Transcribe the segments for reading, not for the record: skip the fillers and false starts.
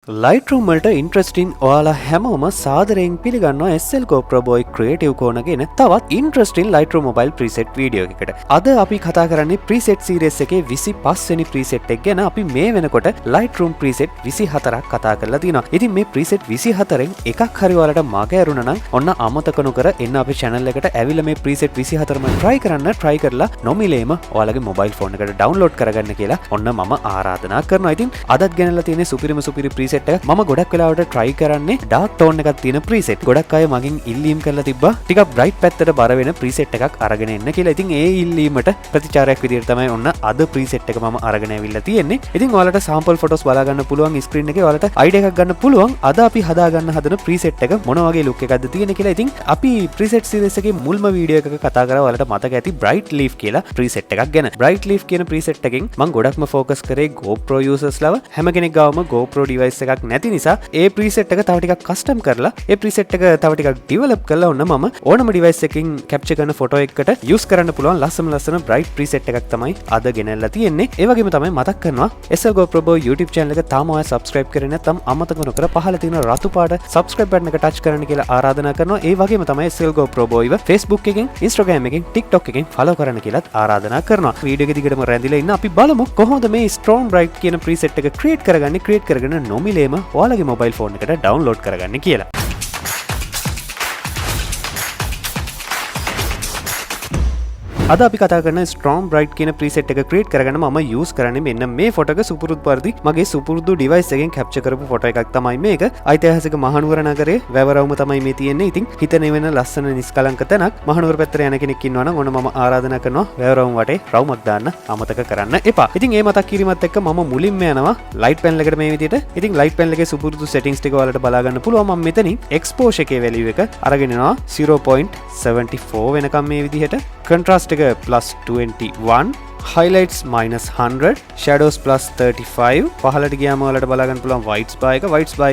Lightroom වලට interesting ඔයාලා හැමෝම සාදරයෙන් පිළිගන්නවා SL GoPro Boy ක්‍රියේටිව් කෝණගෙන තවත් interesting Lightroom mobile preset video එකකට. අද අපි කතා කරන්නේ preset series එකේ 25 වෙනි preset එක ගැන. අපි මේ වෙනකොට Lightroom preset 24ක් කතා කරලා තියෙනවා. ඉතින් මේ preset 24න් එකක් හරි ඔයාලට මග ඇරුණා නම් ඔන්න අමතක නොකර එන්න අපේ channel එකට ඇවිල්ලා මේ preset 24ම try කරලා නොමිලේම ඔයාලගේ mobile phone එකට download කරගන්න කියලා ඔන්න මම ආරාධනා කරනවා. ඉතින් අදත් ගෙනල්ලා තියෙන්නේ සුපිරි preset මම ගොඩක් වෙලාවට try කරන්නේ dark tone එකක් තියෙන preset. ගොඩක් අය මගෙන් ඉල්ලීම් කරලා තිබ්බා ටිකක් bright පැත්තට බර වෙන preset එකක් අරගෙන එන්න කියලා. ඉතින් ඒ ඉල්ලීමට ප්‍රතිචාරයක් විදිහට තමයි ඔන්න අද preset එක මම අරගෙන ඇවිල්ලා තියෙන්නේ. ඉතින් ඔයාලට sample photos බලා ගන්න පුළුවන් screen එකේ ඔයාලට idea එකක් ගන්න පුළුවන්. අද අපි හදා ගන්න හදන preset එක මොන වගේ look එකක්ද තියෙන්නේ කියලා. ඉතින් අපි preset series එකේ මුල්ම වීඩියෝ එකක කතා කරා ඔයාලට මතක ඇති bright leaf කියලා preset එකක් ගැන. bright leaf කියන preset එකෙන් මම ගොඩක්ම focus කරේ GoPro users ලව. හැම කෙනෙක් ගාවම GoPro device එකක් නැති නිසා ඒ preset එක තව ටිකක් custom කරලා ඒ preset එක තව ටිකක් develop කරලා ඔන්න මම ඕනම device එකකින් capture කරන photo එකකට use කරන්න පුළුවන් ලස්සන bright preset එකක් තමයි අද ගෙනල්ලා තියෙන්නේ. ඒ වගේම තමයි මතක් කරනවා SL GoPro Boy YouTube channel එක තාම ඔයා subscribe කරේ නැත්නම් අමතක නොකර පහළ තියෙන රතු පාට subscribe button එක touch කරන්න කියලා ආරාධනා කරනවා. ඒ වගේම තමයි SL GoPro Boy ව Facebook එකෙන් Instagram එකෙන් TikTok එකෙන් follow කරන්න කියලාත් ආරාධනා කරනවා. වීඩියෝ එක දිගටම රැඳිලා ඉන්න අපි බලමු කොහොමද මේ strong bright කියන preset එක create කරගෙන නොමිලේම ඔයාලගේ mobile phone එකට download කරගන්න කියලා. අද අපි කතා කරන strong bright කියන preset එක create කරගන්න මම use කරන්නේ මෙන්න මේ photo එක සුපුරුදු පරිදි මගේ සුපුරුදු device එකෙන් capture කරපු photo එකක් තමයි මේක. ඓතිහාසික මහනුවර නගරයේ වැවරවුම තමයි මේ තියෙන්නේ. ඉතින් හිතන වෙන ලස්සන නිස්කලංක තැනක්. මහනුවර පැත්තට යන කෙනෙක් ඉන්නවා නම් ඔන්න මම ආරාධනා කරනවා වැවරවුම වටේ රවුමක් දාන්න අමතක කරන්න එපා. ඉතින් මේ මතක් කිරීමත් එක්ක මම මුලින්ම යනවා light panel එකට මේ විදිහට. ඉතින් light panel එකේ සුපුරුදු settings ටික ඔයාලට බලා ගන්න පුළුවන්. මම මෙතනින් exposure එකේ value එක අරගෙන යනවා 0.74 වෙනකම් මේ විදිහට. contrast එක +21, highlights -100, shadows +35. පහළට ගියාම ඔයාලට බලා ගන්න පුළුවන් white spy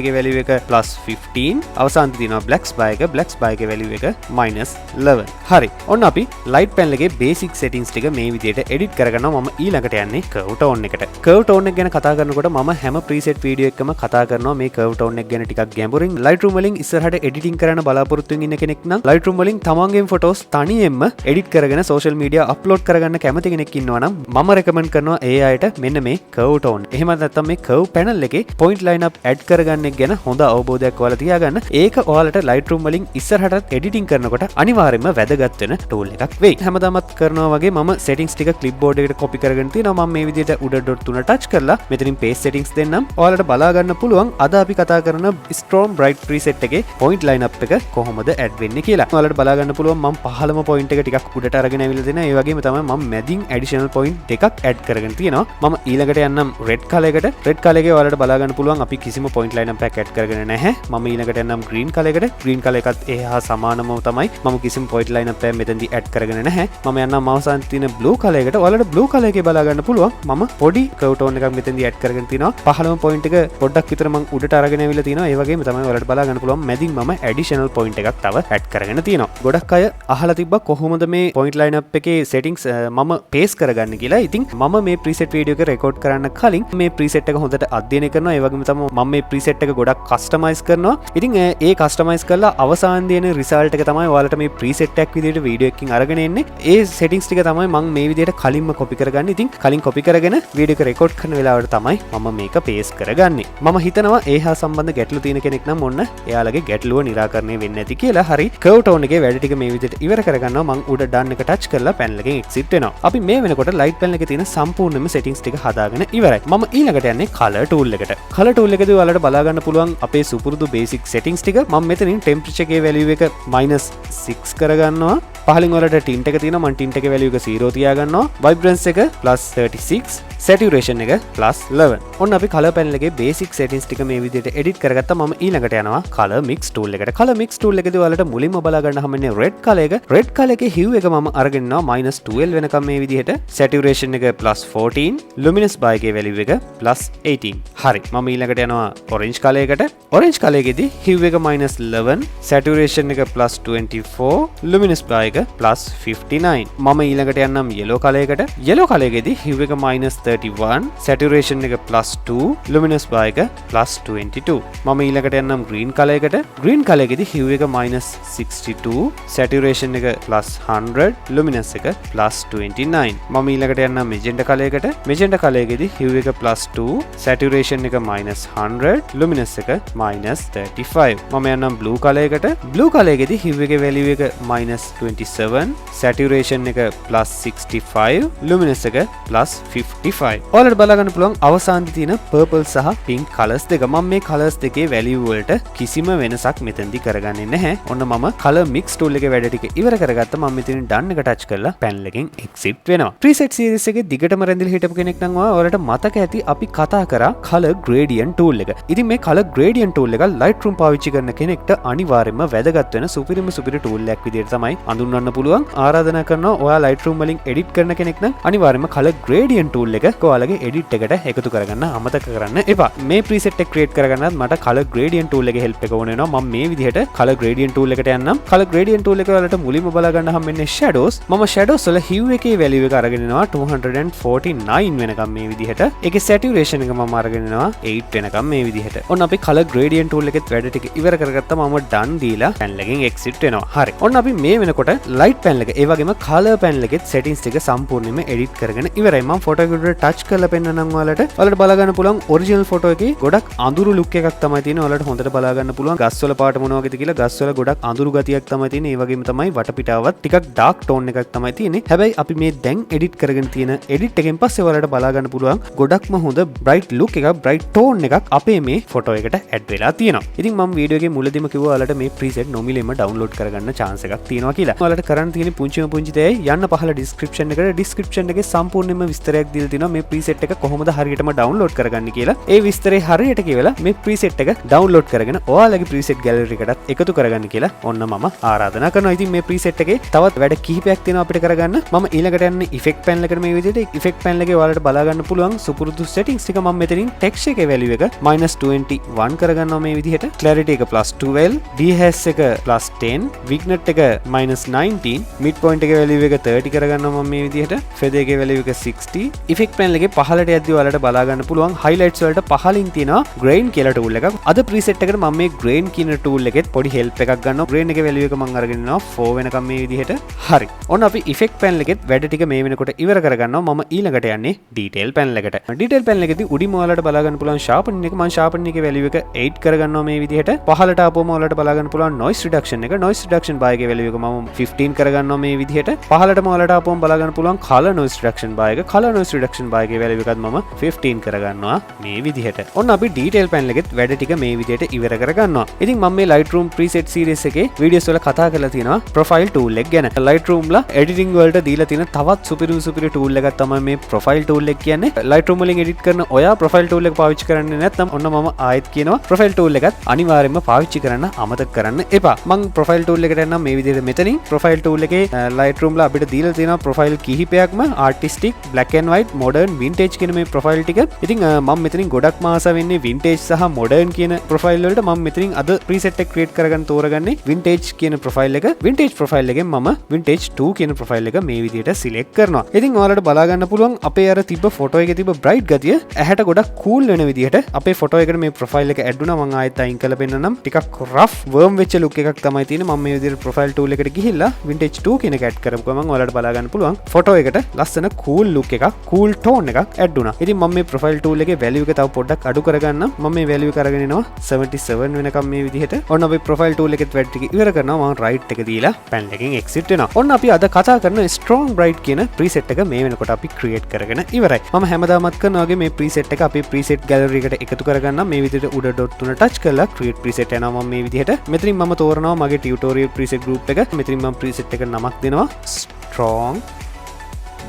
එකේ value එක +15. අවසානයේ තියෙනවා black spy එකේ value එක -11. හරි. ඔන්න අපි light panel එකේ basic settings ටික මේ විදිහට edit කරගන්නවා. මම ඊළඟට යන්නේ curve tone එකට. curve tone එක ගැන කතා කරනකොට මම හැම preset video එකකම කතා කරනවා මේ curve tone එක ගැන ටිකක් ගැඹුරින්. Lightroom වලින් ඉස්සරහට editing කරන්න බලාපොරොත්තු වෙන ඉන්න කෙනෙක් නම් Lightroom වලින් තමන්ගේම photos තනියෙන්ම edit කරගෙන social media upload කරගන්න කැමති කෙනෙක් ඉන්නවා නම් මම recommend කරනවා ඒ අයට මෙන්න මේ curve tone. එහෙම නැත්නම් මේ curve panel එකේ point lineup add කරගන්න එක ගැන හොඳ අවබෝධයක් ඔයාලා තියාගන්න. ඒක ඔයාලට Lightroom වලින් ඉස්සරහට editing කරනකොට අනිවාර්යයෙන්ම වැදගත් වෙන tool එකක් වෙයි. හැමදාමත් කරනවා වගේ මම settings ටික clipboard එකට copy කරගෙන තියෙනවා. මම මේ විදිහට උඩ dot තුන touch කරලා මෙතනින් paste settings දෙන්නම්. ඔයාලට බලා ගන්න පුළුවන් අද අපි කතා කරන strong bright preset එකේ point lineup එක කොහොමද add වෙන්නේ කියලා. ඔයාලට බලා ගන්න පුළුවන් මම පහළම point එක ටිකක් උඩට අරගෙන ඇවිල්ලා දෙනවා. ඒ වගේම තමයි මම මැදින් additional point දෙකක් add කරගෙන තියෙනවා. මම ඊළඟට යන්නම් red color එකට. red color එකේ ඔයාලට බලා ගන්න පුළුවන් අපි කිසිම point lineup එකක් add කරගෙන නැහැ. මම ඊළඟට යන්නම් green color එකට. green color එකත් ඒ හා සමානම තමයි. මම කිසිම point lineup එකක් මෙතනදී add කරගෙන නැහැ. මම යන්නම් අවසානයේ තියෙන blue color එකට. ඔයාලට blue color එකේ බලා ගන්න පුළුවන් මම පොඩි curve tone එකක් මෙතනදී add කරගෙන තියෙනවා. පහළම point එක පොඩ්ඩක් විතර මම උඩට අරගෙන ඇවිල්ලා තියෙනවා. ඒ වගේම තමයි ඔයාලට බලා ගන්න පුළුවන් මැදින් මම additional point එකක් තව add කරගෙන තියෙනවා. ගොඩක් අය අහලා තිබ්බා කොහොමද මේ point lineup එකේ settings මම paste කරගන්නේ කියලා. ඉතින් මම මේ preset video එක record කරන්න කලින් මේ preset එක හොඳට අධ්‍යයනය කරනවා. ඒ වගේම තමයි මම මේ preset එක ගොඩක් customize කරනවා. ඉතින් ඒ customize කරලා අවසානයේ දෙන result එක තමයි ඔයාලට මේ preset එකක් විදිහට video එකකින් අරගෙන එන්නේ. ඒ settings ටික තමයි මම මේ විදිහට කලින්ම copy කරගන්නේ. ඉතින් කලින් copy කරගෙන video එක record කරන වෙලාවට තමයි මම මේක paste කරගන්නේ. මම හිතනවා ඒ හා සම්බන්ධ ගැටලු තියෙන කෙනෙක් නම් ඔන්න එයාලගේ ගැටලුව निराකරණය වෙන්නේ නැති කියලා. හරි. curve tone එකේ වැඩ ටික මේ විදිහට ඉවර කරගන්නවා. මම උඩ done එක touch කරලා panel එකෙන් exit වෙනවා. අපි මේ වෙනකොට light panel එකේ තියෙන සම්පූර්ණයෙන්ම settings ටික හදාගෙන ඉවරයි. මම ඊළඟට යන්නේ color tool එකට. color tool එකේදී ඔයාලට බලා ගන්න පුළුවන් අපේ සුපුරුදු basic settings ටික. මම මෙතනින් temperature එකේ value එක -6 කරගන්නවා. පහලින් වලට tint එක තියෙනවා. මම tint එකේ value එක 0 තියාගන්නවා. vibrance එක +36, saturation එක +11. ඔන්න අපි color panel එකේ basic settings ටික මේ විදිහට edit කරගත්තා. මම ඊළඟට යනවා color mix tool එකට. color mix tool එකේදී ඔයාලට මුලින්ම බලා ගන්න හම්බෙන්නේ red color එක. red color එකේ hue එක මම අරගෙන ඉන්නවා -12 වෙනකම් මේ විදිහට. saturation එක +14, luminance by එකේ value එක +18. හරි. මම ඊළඟට යනවා orange color එකට. orange color එකේදී hue එක -11, saturation එක +24, luminance by එක එක +59. මම ඊළඟට යන්නම් yellow color එකට. yellow color එකේදී hue එක -31, saturation එක +2, luminous bar එක +22. මම ඊළඟට යන්නම් green color එකට. green color එකේදී hue එක -62, saturation එක +100, luminous එක +29. මම ඊළඟට යන්නම් magenta color එකට. magenta color එකේදී hue එක +2, saturation එක -100, luminous එක -35. මම යන්නම් blue color එකට. blue color එකේදී hue එකේ value එක -27, saturation එක +65, luminous එක +55. ඔයාලට බලා ගන්න පුළුවන් අවසානයේ තියෙන purple සහ pink colors දෙක. මම මේ colors දෙකේ value වලට කිසිම වෙනසක් මෙතෙන්දී කරගන්නේ නැහැ. ඔන්න මම color mix tool එකේ වැඩ ටික ඉවර කරගත්තා. මම මෙතන done එක touch කරලා panel එකෙන් exit වෙනවා. preset series එකේ දිගටම රැඳිලා හිටපු කෙනෙක් නම් ඔයාලට මතක ඇති අපි කතා කරා color gradient tool එක. ඉතින් මේ color gradient tool එක Lightroom පාවිච්චි කරන කෙනෙක්ට අනිවාර්යයෙන්ම වැදගත් වෙන සුපිරිම tool එකක් විදිහට තමයි අඳුන්වන්න පුළුවන්. ආරාධනා කරනවා ඔයා Lightroom වලින් edit කරන කෙනෙක් නම් අනිවාර්යයෙන්ම color gradient tool එක ඔයාලගේ edit එකට එකතු කරගන්න අමතක කරන්න එපා. මේ preset එක create කරගන්නත් මට color gradient tool එකේ help එක ඕන වෙනවා. මම මේ විදිහට color gradient tool එකට යන්නම්. color gradient tool එක වලට මුලින්ම බලා ගන්න හම්බෙන්නේ shadows. මම shadows වල hue එකේ value එක අරගෙන යනවා 249 වෙනකම් මේ විදිහට. ඒකේ saturation එක මම අරගෙන යනවා 8 වෙනකම් මේ විදිහට. ඔන්න අපි color gradient tool එකෙත් වැඩ ටික ඉවර කරගත්තා. මම done දීලා panel එකෙන් exit වෙනවා. හරි. ඔන්න අපි මේ වෙනකොට light panel එක ඒ වගේම color panel එකෙත් settings ටික සම්පූර්ණයෙන්ම edit කරගෙන ඉවරයි. මම photo එකට touch කරලා පෙන්නනම් ඔයාලට බලා ගන්න පුළුවන් original photo එකේ ගොඩක් අඳුරු look එකක් තමයි තියෙන්නේ. ඔයාලට හොඳට බලා ගන්න පුළුවන් ගස්වල පාට මොන වගේද කියලා. ගස්වල ගොඩක් අඳුරු ගතියක් තමයි තියෙන්නේ. ඒ වගේම තමයි වටපිටාවත් ටිකක් dark tone එකක් තමයි තියෙන්නේ. හැබැයි අපි මේ දැන් edit කරගෙන තියෙන edit එකෙන් පස්සේ ඔයාලට බලා ගන්න පුළුවන් ගොඩක්ම හොඳ bright look එකක් bright tone එකක් අපේ මේ photo එකට add වෙලා තියෙනවා. ඉතින් මම වීඩියෝ එකේ මුලදීම කිව්වා ඔයාලට මේ preset නොමිලෙම download කරගන්න chance එකක් තියෙනවා කියලා. ඔයාලට කරන්න තියෙන පුංචි දෙයයි යන්න පහළ description එකට. description එකේ සම්පූර්ණයෙන්ම විස්තරයක් දීලා තියෙනවා මේ preset එක කොහොමද හරියටම download කරගන්නේ කියලා. ඒ විස්තරේ හරියට කියවලා මේ preset එක download කරගෙන ඔයාලගේ preset gallery එකටත් එකතු කරගන්න කියලා ඔන්න මම ආරාධනා කරනවා. ඉතින් මේ preset එකේ තවත් වැඩ කිහිපයක් තියෙනවා අපිට කරගන්න. මම ඊළඟට යන්නේ effect panel එකට. මේ විදිහට effect panel එකේ ඔයාලට බලා ගන්න පුළුවන් සුපුරුදු settings ටික මම මෙතනින් text එකේ value එක -21 කරගන්නවා මේ විදිහට. clarity එක +12, dehash එක +10, vignette එක -19, midpoint එකේ value එක 30 කරගන්නවා මම මේ විදිහට. feather එකේ value එක 60. effect panel එකේ පහළට යද්දී ඔයාලට බලා ගන්න පුළුවන් highlights වලට පහලින් තියෙනවා grain කියලා tool එකක්. අද preset එකට මම මේ grain කියන tool එකෙත් පොඩි help එකක් ගන්නවා. grain එකේ value එක මම අරගෙන ඉන්නවා 4 වෙනකම් මේ විදිහට. හරි. ඔන්න අපි effect panel එකෙත් වැඩ ටික මේ වෙනකොට ඉවර කරගන්නවා. මම ඊළඟට යන්නේ detail panel එකට. detail panel එකේදී උඩින්ම ඔයාලට බලා ගන්න පුළුවන් sharpening එක. මම sharpening එකේ value එක 8 කරගන්නවා මේ විදිහට. පහළට ආපුවම ඔයාලට බලා ගන්න පුළුවන් noise reduction එක. noise reduction bar එකේ value එක මම 15 කරගන්නවා මේ විදිහට. පහළටම ඔයාලට ආපුවම බලා ගන්න පුළුවන් color noise reduction bar එක. color noise reduction bar එකේ value එකත් මම 15 කරගන්නවා මේ විදිහට. ඔන්න අපි detail panel එකෙත් වැඩ ටික මේ විදිහට ඉවර කරගන්නවා. ඉතින් මම මේ Lightroom preset series එකේ videos වල කතා කරලා තියෙනවා profile tool එක ගැන. Lightroom ලා editing වලට දීලා තියෙන තවත් සුපිරි tool එකක් තමයි මේ profile tool එක කියන්නේ. Lightroom වලින් edit කරන ඔයා profile tool එක පාවිච්චි කරන්නේ නැත්නම් ඔන්න මම ආයෙත් කියනවා profile tool එකත් අනිවාර්යයෙන්ම පාවිච්චි කරන්න අමතක කරන්න එපා. මම profile tool එකට යනවා මේ විදිහට. මෙතනින් profile tool එකේ Lightroom ලා අපිට දීලා තියෙනවා profile කිහිපයක්ම artistic, black and white, modern, vintage කියන මේ profile ටික. ඉතින් මම මෙතනින් ගොඩක් මාස වෙන්නේ vintage සහ modern කියන profile වලට. මම මෙතනින් අද preset එක create කරගන්න තෝරගන්නේ vintage කියන profile එක. vintage profile එකෙන් මම vintage 2 කියන profile එක මේ විදිහට select කරනවා. ඉතින් ඔයාලට බලා ගන්න පුළුවන් අපේ අර තිබ්බ photo එකේ තිබ්බ bright ගතිය ඇහැට ගොඩක් cool වෙන විදිහට අපේ photo එකට මේ profile එක add වුණා. මම ආයෙත් අයින් කරලා පෙන්නන්නම්. ටිකක් rough worm වෙච්ච look එකක් තමයි තියෙන්නේ. මම මේ විදිහට profile tool එකට ගිහිල්ලා vintage 2 කියන එක add කරපු ගමන් ඔයාලට බලා ගන්න පුළුවන් photo එකට ලස්සන cool look එකක්, cool tone එකක් add වුණා. ඉතින් මම මේ profile tool එකේ value එක තව පොඩ්ඩක් අඩු කරගන්නම්. මම මේ value එක අරගෙන එනවා 77 වෙනකම් මේ විදිහට. ඔන්න අපි profile tool එකෙත් වැඩ ටික ඉවර කරනවා. මම right එක දීලා panel එකෙන් exit වෙනවා. ඔන්න අපි අද කතා කරන strong bright කියන preset එක මේ වෙනකොට අපි create කරගෙන ඉවරයි. මම හැමදාමත් කරන වගේ මේ preset එක අපේ preset gallery එකට එකතු කරගන්නම්. මේ විදිහට උඩ dot තුන touch කරලා create preset යනවා මම මේ විදිහට. මෙතනින් මම තෝරනවා මගේ tutorial preset group එක. මෙතනින් මම preset එක නමක් දෙනවා strong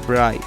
bright.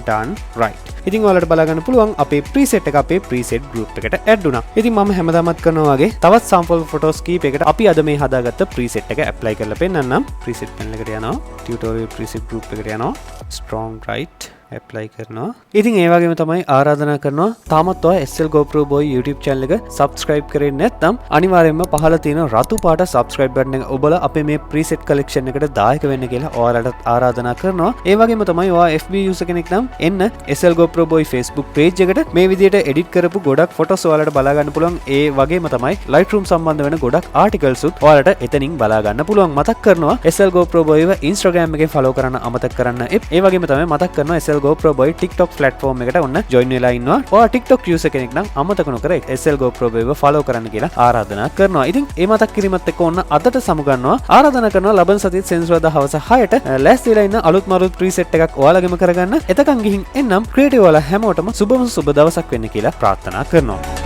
done right. ඉතින් ඔයාලට බලා ගන්න පුළුවන් අපේ preset එක අපේ preset group එකට add වුණා. ඉතින් මම හැමදාමත් කරනවා වගේ තවත් sample photos කීපයකට අපි අද මේ හදාගත්ත preset එක apply කරලා පෙන්නන්නම්. preset panel එකට යනවා, tutorial preset group එකට යනවා, strong bright ඇප්ලයි කරනවා. ඉතින් ඒ වගේම තමයි ආරාධනා කරනවා තාමත් ඔය SL GoPro Boy YouTube channel එක subscribe කරේ නැත්නම් අනිවාර්යයෙන්ම පහළ තියෙන රතු පාට subscribe button එක ඔබලා අපේ මේ preset collection එකට දායක වෙන්න කියලා ඔයාලට ආරාධනා කරනවා. ඒ වගේම තමයි ඔයා FB user කෙනෙක් නම් එන්න SL GoPro Boy Facebook page එකට මේ විදිහට edit කරපු ගොඩක් photos ඔයාලට බලා ගන්න පුළුවන්. ඒ වගේම තමයි Lightroom සම්බන්ධ වෙන ගොඩක් articles උත් ඔයාලට එතනින් බලා ගන්න පුළුවන්. මතක් කරනවා SL GoPro Boy ව Instagram එකේ follow කරන්න අමතක කරන්න. ඒ වගේම තමයි මතක් කරනවා SL GoPro Boy TikTok platform එකට ඔන්න join වෙලා ඉන්නවා. ඔයා TikTok user කෙනෙක් නම් අමතක නොකර SL GoPro Boy ව follow කරන්න කියලා ආරාධනා කරනවා. ඉතින් මේ මතක් කිරීමත් එක්ක ඔන්න අදට සමුගන්නවා. ආරාධනා කරනවා ලබන සතියේ සෙන්සුරාදා හවස 6ට ලෑස්ති වෙලා ඉන්න අලුත් මරුත් preset එකක් ඔයාලගෙම කරගන්න. එතකන් ගිහින් එන්නම් ක්‍රියේටිව් වල හැමෝටම සුබම සුබ දවසක් වෙන්න කියලා ප්‍රාර්ථනා කරනවා.